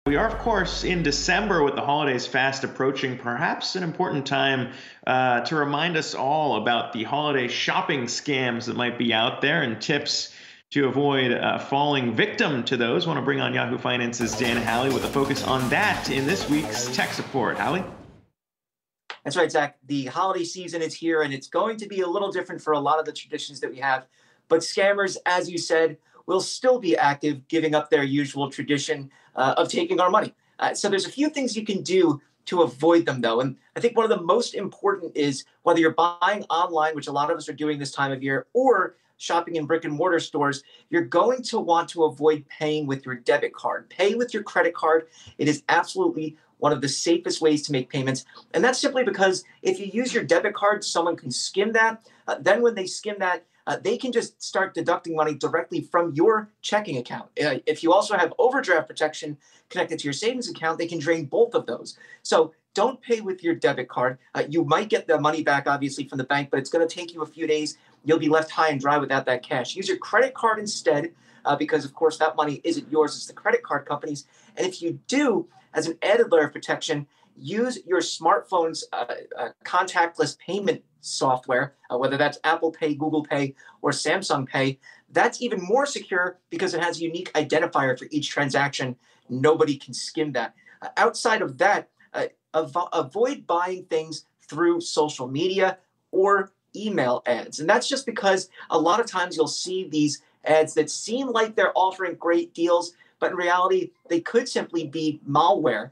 We are, of course, in December with the holidays fast approaching, perhaps an important time to remind us all about the holiday shopping scams that might be out there and tips to avoid falling victim to those. I want to bring on Yahoo Finance's Dan Howley with a focus on that in this week's Tech Support. Howley? That's right, Zach. The holiday season is here, and it's going to be a little different for a lot of the traditions that we have. But scammers, as you said, will still be active, giving up their usual tradition of taking our money. So there's a few things you can do to avoid them, though. And I think one of the most important is whether you're buying online, which a lot of us are doing this time of year, or shopping in brick and mortar stores, you're going to want to avoid paying with your debit card. Pay with your credit card. It is absolutely one of the safest ways to make payments. And that's simply because if you use your debit card, someone can skim that. Then when they skim that, they can just start deducting money directly from your checking account. If you also have overdraft protection connected to your savings account, they can drain both of those. So don't pay with your debit card. You might get the money back, obviously, from the bank, but it's going to take you a few days. You'll be left high and dry without that cash. Use your credit card instead, because, of course, that money isn't yours. It's the credit card company's. And if you do, as an added layer of protection, use your smartphone's contactless payment software, whether that's Apple Pay, Google Pay, or Samsung Pay. That's even more secure because it has a unique identifier for each transaction. Nobody can skim that. Outside of that, avoid buying things through social media or email ads. And that's just because a lot of times you'll see these ads that seem like they're offering great deals, but in reality, they could simply be malware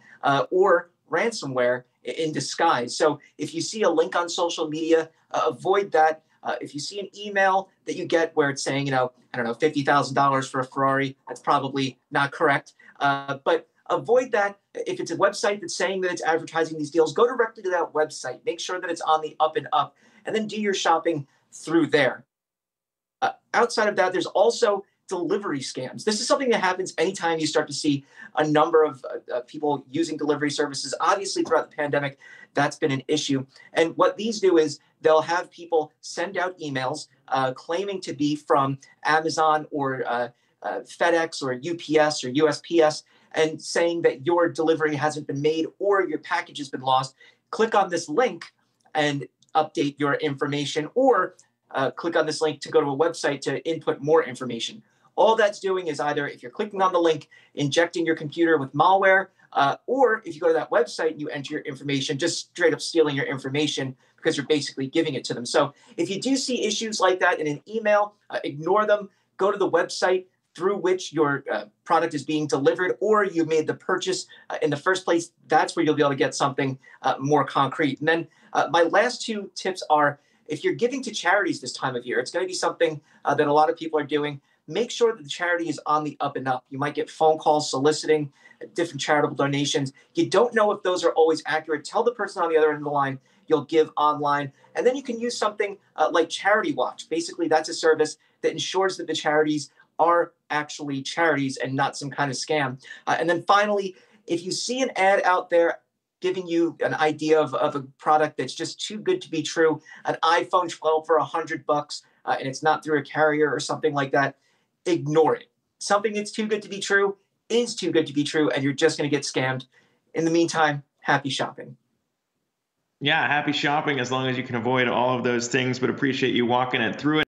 or ransomware in disguise. So if you see a link on social media, avoid that. If you see an email that you get where it's saying, I don't know, $50,000 for a Ferrari, that's probably not correct. But avoid that. If it's a website that's saying that it's advertising these deals, go directly to that website. Make sure that it's on the up and up, and then do your shopping through there. Outside of that, there's also delivery scams. This is something that happens anytime you start to see a number of people using delivery services. Obviously, throughout the pandemic, that's been an issue. And what these do is they'll have people send out emails claiming to be from Amazon or FedEx or UPS or USPS and saying that your delivery hasn't been made or your package has been lost. Click on this link and update your information, or click on this link to go to a website to input more information. All that's doing is either, if you're clicking on the link, injecting your computer with malware, or if you go to that website and you enter your information, just straight up stealing your information because you're basically giving it to them. So if you do see issues like that in an email, ignore them. Go to the website through which your product is being delivered, or you made the purchase in the first place. That's where you'll be able to get something more concrete. And then my last two tips are, if you're giving to charities this time of year, it's going to be something that a lot of people are doing. Make sure that the charity is on the up and up. You might get phone calls soliciting different charitable donations. You don't know if those are always accurate. Tell the person on the other end of the line you'll give online. And then you can use something like Charity Watch. Basically, that's a service that ensures that the charities are actually charities and not some kind of scam. And then finally, if you see an ad out there giving you an idea of a product that's just too good to be true, an iPhone 12 for $100, and it's not through a carrier or something like that, ignore it. Something that's too good to be true is too good to be true, and you're just going to get scammed. In the meantime, happy shopping. Yeah, happy shopping as long as you can avoid all of those things, but appreciate you walking it through it.